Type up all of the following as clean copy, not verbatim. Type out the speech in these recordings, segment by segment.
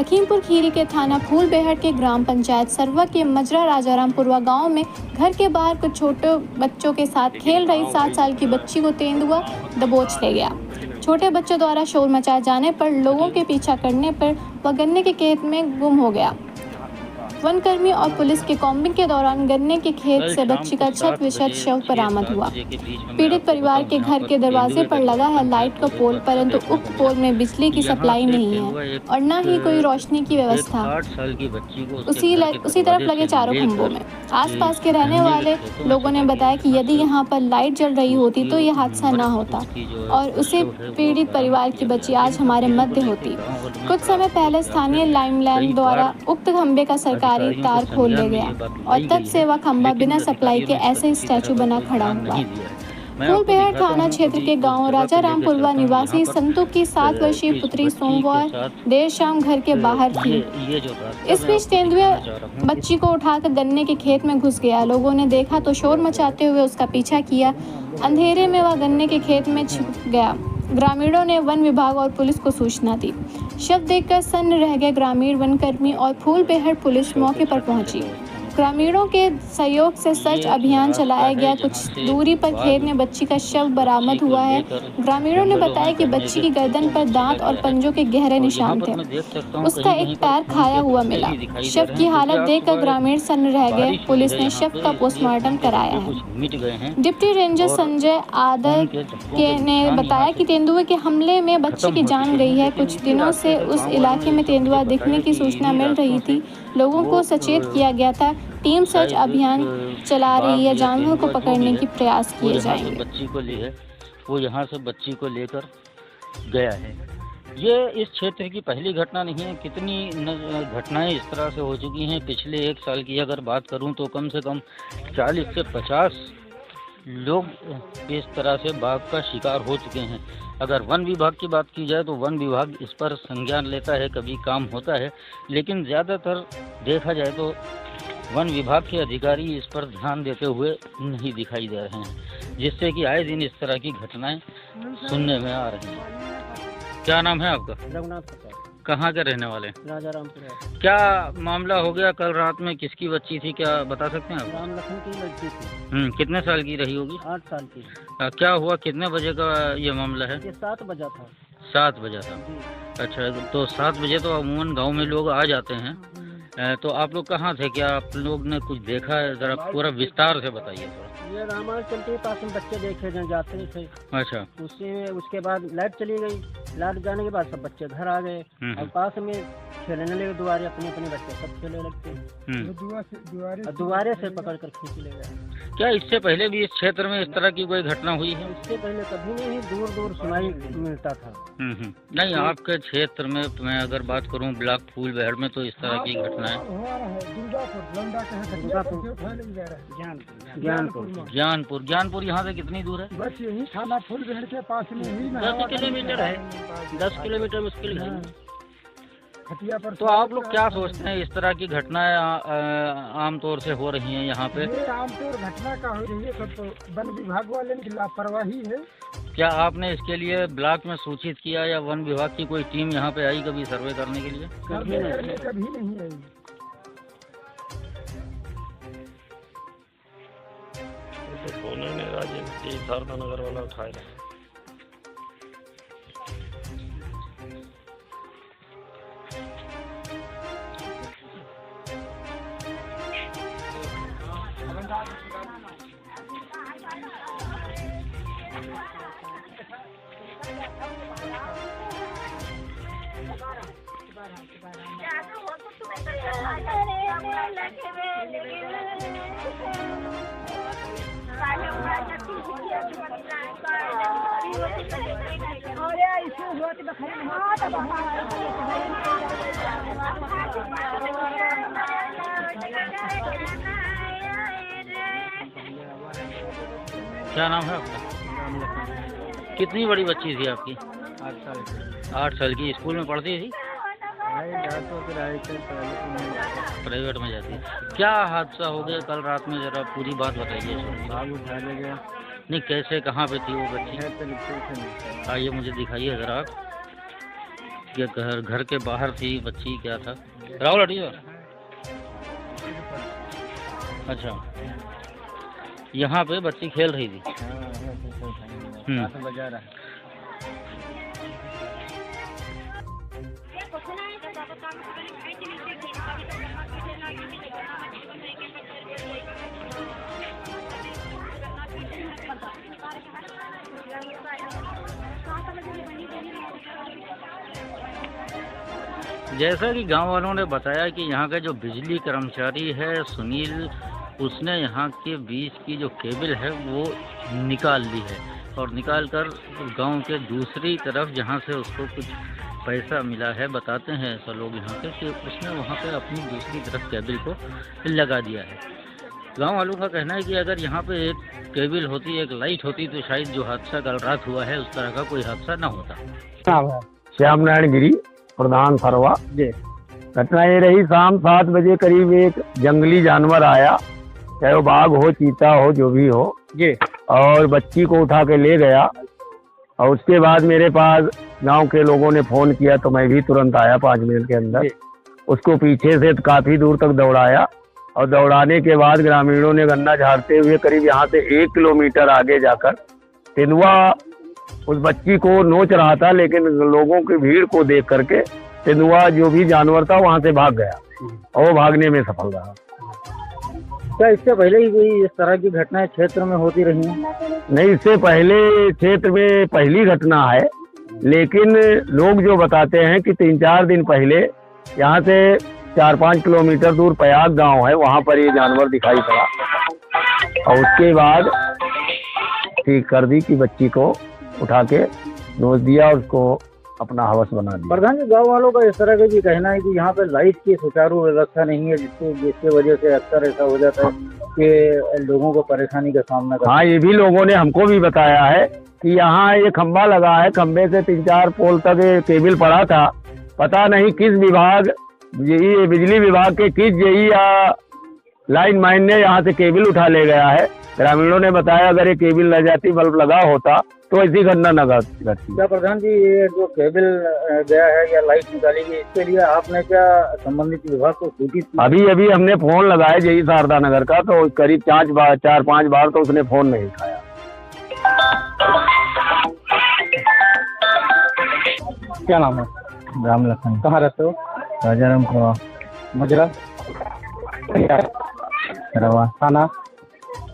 लखीमपुर खीरी के थाना फूलबेहट के ग्राम पंचायत सरवा के मजरा राजारामपुरवा गांव में घर के बाहर कुछ छोटे बच्चों के साथ खेल रही 7 साल की बच्ची को तेंदुआ दबोच ले गया। छोटे बच्चों द्वारा शोर मचाए जाने पर लोगों के पीछा करने पर वह गन्ने के खेत में गुम हो गया। वनकर्मी और पुलिस के कॉम्बिंग के दौरान गन्ने के खेत से बच्ची का छत विछत शव बरामद हुआ। पीड़ित परिवार के घर के दरवाजे पर लगा है लाइट का पोल, परंतु उक्त पोल में बिजली की सप्लाई नहीं है और न ही कोई रोशनी की व्यवस्था। उसी तरफ लगे चारों खंभों में आसपास के रहने वाले लोगों ने बताया कि यदि यहाँ पर लाइट जल रही होती तो यह हादसा न होता और उसे पीड़ित परिवार की बच्ची आज हमारे मध्य होती। कुछ समय पहले स्थानीय लाइमलैंड द्वारा उक्त खंभे का सरकारी तार खोल ले गया और तब से वह खंभा बिना सप्लाई के ऐसे ही स्टैचू बना खड़ा हुआ। फूलबेहट थाना क्षेत्र के गांव राजारामपुरवा निवासी संतु की 7 वर्षीय पुत्री सोमवार देर शाम घर के बाहर थी। इस बीच तेंदुआ बच्ची को उठाकर गन्ने के खेत में घुस गया। लोगों ने देखा तो शोर मचाते हुए उसका पीछा किया। अंधेरे में वह गन्ने के खेत में छिप गया। ग्रामीणों ने वन विभाग और पुलिस को सूचना दी। शव देखकर सन्न रह गए ग्रामीण, वनकर्मी और फूलबेहट पुलिस मौके पर पहुंची। ग्रामीणों के सहयोग से सर्च अभियान चलाया गया। कुछ दूरी पर खेत में बच्ची का शव बरामद हुआ है। ग्रामीणों ने बताया कि बच्ची की गर्दन पर दांत और पंजों के गहरे निशान थे। उसका एक पैर खाया हुआ मिला। शव की हालत देखकर ग्रामीण सन्न रह गए। पुलिस ने शव का पोस्टमार्टम कराया है। डिप्टी रेंजर संजय आदर ने बताया कि तेंदुए के हमले में बच्ची की जान गई है। कुछ दिनों से उस इलाके में तेंदुआ दिखने की सूचना मिल रही थी। लोगों को सचेत किया गया था। टीम सर्च अभियान चला रही है। जानवर को पकड़ने की प्रयास किए जाएंगे। बच्ची को लिए वो यहाँ से बच्ची को लेकर गया है। ये इस क्षेत्र की पहली घटना नहीं है। कितनी घटनाएं इस तरह से हो चुकी हैं। पिछले 1 साल की अगर बात करूं तो कम से कम 40 से 50 लोग इस तरह से बाघ का शिकार हो चुके हैं। अगर वन विभाग की बात की जाए तो वन विभाग इस पर संज्ञान लेता है, कभी काम होता है, लेकिन ज़्यादातर देखा जाए तो वन विभाग के अधिकारी इस पर ध्यान देते हुए नहीं दिखाई दे रहे हैं, जिससे कि आए दिन इस तरह की घटनाएं सुनने में आ रही हैं। क्या नाम है आपका? रघुनाथ। कहाँ के रहने वाले? राजारामपुर। क्या मामला हो गया कल रात में? किसकी बच्ची थी, क्या बता सकते हैं आप? राम लखन की लड़की थी। कितने साल की रही होगी? 8 साल की। क्या हुआ, कितने बजे का ये मामला है? ये 7 बजा था। 7 बजा था। अच्छा, तो 7 बजे तो अमूमन गांव में लोग आ जाते हैं। तो आप लोग कहाँ थे? क्या आप लोग ने कुछ देखा है? जरा पूरा विस्तार से बताइए थोड़ा। ये रामायण चलते पास में बच्चे देखे जाते थे। अच्छा। उसके बाद लाइट चली गई। लाइट जाने के बाद सब बच्चे घर आ गए और पास में खेलने लगे। दुआरे अपने बच्चे सब खेलने लगते। दुआरे से पकड़ कर खींच ले गए। क्या इससे पहले भी इस क्षेत्र में इस तरह की कोई घटना हुई है? इससे पहले कभी नहीं, दूर दूर सुनाई मिलता था। नहीं, आपके क्षेत्र में मैं अगर बात करूं ब्लॉक फूलबेहट में तो इस तरह की घटनाएं ज्ञानपुर यहाँ से कितनी दूर है? बस यही थाना फूलबेहट के पास में ही 10 किलोमीटर है। 10 किलोमीटर मुश्किल है। खटिया पर। तो आप लोग क्या सोचते हैं, इस तरह की घटनाएं आमतौर से हो रही हैं यहाँ पे? आमतौर घटना का हो रही है, सब तो वन विभाग वाले की लापरवाही है। क्या आपने इसके लिए ब्लॉक में सूचित किया या वन विभाग की कोई टीम यहाँ पे आई कभी सर्वे करने के लिए? कभी नहीं आई। फोन ने राजेश शारदा नगर वाला उठाया था। क्या नाम है आपका? कितनी बड़ी बच्ची थी आपकी? 8 साल की। 8 साल की। स्कूल में पढ़ती थी? प्राइवेट में जाती है। क्या हादसा हो गया कल रात में, जरा पूरी बात बताइए। बाघ उठा ले गया। नहीं, कैसे, कहाँ पे थी वो बच्ची? आइए मुझे दिखाइए जरा आप। ये घर के बाहर थी बच्ची, क्या था राहुल हटियो। अच्छा, यहाँ पे बच्ची खेल रही थी। बजा रहा है। जैसा कि गांव वालों ने बताया कि यहाँ का जो बिजली कर्मचारी है सुनील, उसने यहाँ के बीच की जो केबल है वो निकाल ली है और निकाल कर गाँव के दूसरी तरफ जहाँ से उसको कुछ पैसा मिला है, बताते हैं ऐसा लोग यहाँ के, कि उसने वहाँ पे अपनी दूसरी तरफ केबल को लगा दिया है। गांव वालों का कहना है कि अगर यहाँ पे एक केबल होती, एक लाइट होती, तो शायद जो हादसा कल रात हुआ है उस तरह का कोई हादसा न होता। श्याम नारायण गिरी, प्रधान सरवा जी। घटना ये रही, शाम 7 बजे करीब एक जंगली जानवर आया, चाहे वो बाघ हो, चीता हो, जो भी हो जी, और बच्ची को उठा के ले गया। और उसके बाद मेरे पास गांव के लोगों ने फोन किया तो मैं भी तुरंत आया 5 मिनट के अंदर। उसको पीछे से काफी दूर तक दौड़ाया और दौड़ाने के बाद ग्रामीणों ने गन्ना झाड़ते हुए करीब यहाँ से 1 किलोमीटर आगे जाकर तेंदुआ उस बच्ची को नोच रहा था, लेकिन लोगों की भीड़ को देख करके तेंदुआ जो भी जानवर था वहां से भाग गया और वो भागने में सफल रहा। क्या इससे पहले ही कोई इस तरह की घटनाएं क्षेत्र में होती रही हैं? नहीं, इससे पहले क्षेत्र में पहली घटना है, लेकिन लोग जो बताते हैं कि 3-4 दिन पहले यहाँ से 4-5 किलोमीटर दूर पयाग गांव है, वहां पर ये जानवर दिखाई पड़ा और उसके बाद ठीक कर दी कि बच्ची को उठा के नोच दिया और उसको अपना हवस बना दिया। प्रधान जी, गाँव वालों का इस तरह का भी कहना है कि यहाँ पे लाइट की सुचारू व्यवस्था नहीं है, जिसकी वजह से अक्सर ऐसा हो जाता है कि लोगों को परेशानी का सामना करना। हाँ, ये भी लोगों ने हमको भी बताया है कि यहाँ ये खंबा लगा है, खंबे से 3-4 पोल तक केबल पड़ा था, पता नहीं किस विभाग, यही बिजली विभाग के किस जेई या लाइन मैन ने यहाँ से केबल उठा ले गया है। ग्रामीणों ने बताया अगर ये केबल न जाती, बल्ब लगा होता तो ऐसी घटना न घटती। क्या प्रधान जी, ये जो केबल गया है या लाइट निकाली गई, इसके लिए आपने क्या संबंधित विभाग को सूचित किया? अभी हमने फोन लगाया जेई शारदा नगर का, तो करीब 4-5 बार तो उसने फोन नहीं उठाया। क्या नाम है? राम लखन। कहाँ रहते हो? राजारामपुरा, मजरा रवा थाना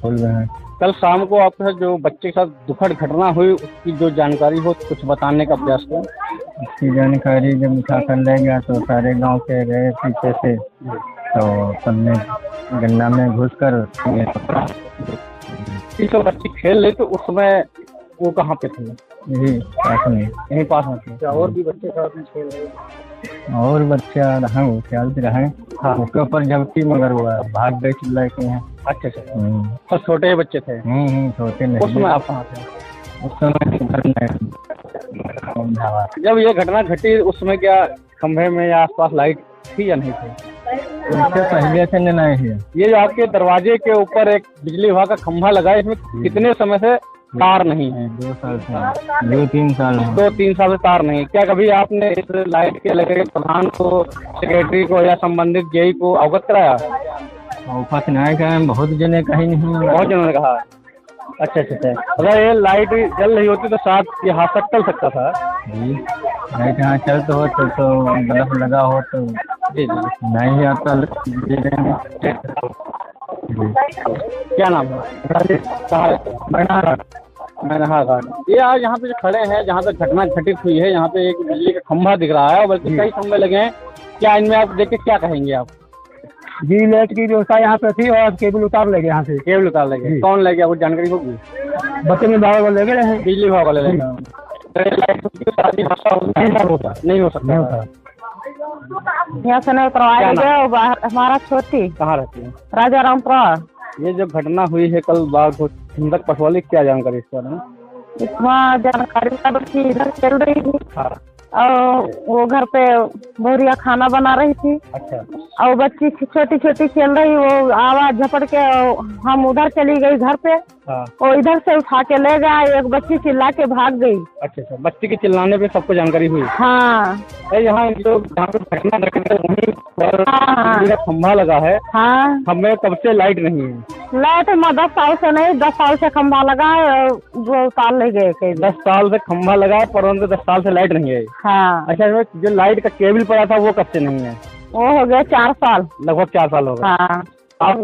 फूल में। कल शाम को आपके जो बच्चे के साथ दुखद घटना हुई, उसकी जो जानकारी हो कुछ बताने का प्रयास करें। इसकी जानकारी जब उठा कर ले गया तो सारे गांव के गए पीछे से, तो सबने गन्ना में घुस कर जो बच्चे खेल रहे थे उस समय वो कहाँ पे थे? यही पास में, यहीं पास में थे। क्या और भी बच्चे साथ में खेल रहे थे? और बच्चा रहा वो ख्याल से रहे। हाँ, उसके ऊपर झपटी मगर हुआ, भाग गए चिल्ला के हैं। अच्छा, तो छोटे बच्चे थे? छोटे नहीं। उस समय आप कहाँ थे? उस समय जब ये घटना घटी उस समय क्या खंभे में या आसपास लाइट थी या नहीं थी? उससे पहले से नहीं है। ये जो आपके दरवाजे के ऊपर एक बिजली विभाग का खंभा लगा है, इसमें कितने समय से तार नहीं है? 2 साल से, 2-3 साल। 2-3 साल से तार नहीं है। क्या कभी आपने इस लाइट के लगे प्रधान को, सेक्रेटरी को या संबंधित जेई को अवगत कराया? अवगत नहीं कराया, बहुत जने कहीं नहीं, बहुत जनों ने कहा। अच्छा, अगर ये लाइट जल रही होती तो शायद ये हादसा टल सकता था। लाइट यहाँ चलते हो तो बल्ब लगा हो तो नहीं आता। क्या नाम है? मैनहा घाट। ये आज यहाँ पे जो खड़े हैं, जहाँ पे घटना घटित हुई है, यहाँ पे एक बिजली का खंभा दिख रहा है और बल्कि कई खंभे लगे हैं। क्या इनमें आप देख के क्या कहेंगे आप? जी, लाइट की व्यवस्था यहाँ पे थी और केबल उतार ले गए यहाँ से। केबल उतार ले गए? कौन ले गया, कुछ जानकारी होगी? बच्चे में बाबा ले गए हैं, बिजली विभाग वाले ले गए। नहीं हो सकता। यहाँ से नहीं करवाया गया। बाहर हमारा छोटी। कहाँ रहती है? राजारामपुरा। ये जो घटना हुई है कल बाघ हिंदक पटवाली, क्या जानकारी इस बारे में? इसमें जानकारी इधर चल रही थी। हाँ। और वो घर पे बहुरिया खाना बना रही थी। अच्छा। और बच्ची छोटी छोटी खेल रही, वो आवाज झपट के हम उधर चली गई घर पे। हाँ। वो इधर से उठा के ले गया, एक बच्ची चिल्ला के भाग गई। अच्छा अच्छा, बच्ची के चिल्लाने पे सबको जानकारी हुई। हाँ। यहाँ जो जहाँ पे घटना वहीं पर बिजली का खंभा लगा है। हाँ। खंभे कब से लाइट नहीं है? लाइट 10 साल से नहीं, 10 साल से खंभा लगा है, 2 साल ले गए। 10 साल से खंभा लगा है, परंतु 10 साल से लाइट नहीं है। हाँ। अच्छा, जो लाइट का केबल पड़ा था वो कब से नहीं है? वो हो गया 4 साल, लगभग 4 साल हो गए। हाँ। आप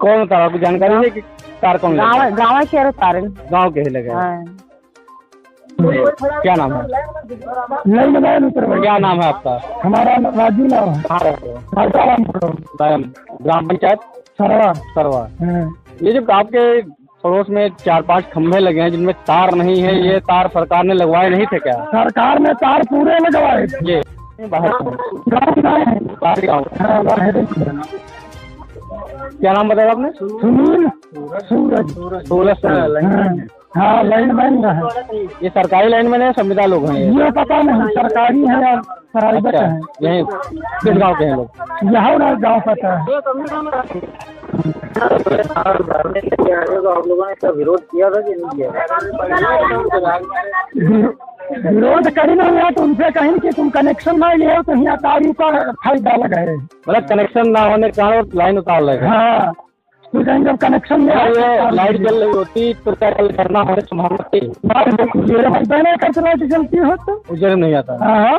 कौन उतारा, आपको जानकारी है कि तार कौन लगा? गाँव के उतारे, गाँव के ही लगे। हाँ। क्या नाम है? क्या नाम है आपका? हमारा राजू नाम है। कहाँ रहते हो? ग्राम पंचायत सरवा। ये जो आपके पड़ोस में 4-5 खंभे लगे हैं जिनमें तार नहीं है, ये तार सरकार ने लगवाए नहीं थे क्या? सरकार ने तार पूरे लगवाए थे। ये बाहर गाँव। क्या नाम बताया आपने? सुनील सूरज। हाँ, लाइन मैन है। ये सरकारी लाइन में है, संविदा लोग हैं ये पता नहीं सरकारी है या प्राइवेट है। यही किस गाँव के हैं लोग? यहाँ गाँव पता है। आप लोगों ने इसका विरोध किया था कि नहीं किया? विरोध करी नहीं है तो उनसे कहीं कि तुम कनेक्शन नहीं लिया तो यहाँ तारी का फायदा लगा है। मतलब कनेक्शन ना होने के कारण लाइन उतार लगा। हाँ, तो कहीं जब कनेक्शन में लाइट जल रही होती तो क्या करना हमारे संभावना थी? लाइट जलती हो तो उजर नहीं आता। हाँ।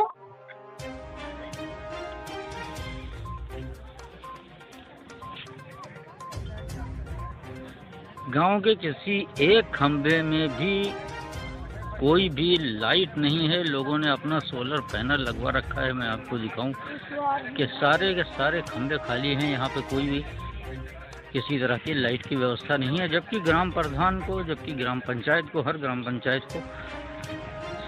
गांव के किसी एक खंभे में भी कोई भी लाइट नहीं है। लोगों ने अपना सोलर पैनल लगवा रखा है। मैं आपको दिखाऊं कि सारे के सारे खंभे खाली हैं। यहाँ पे कोई भी किसी तरह की लाइट की व्यवस्था नहीं है, जबकि ग्राम प्रधान को, जबकि ग्राम पंचायत को, हर ग्राम पंचायत को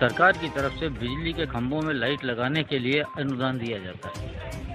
सरकार की तरफ से बिजली के खंभों में लाइट लगाने के लिए अनुदान दिया जाता है।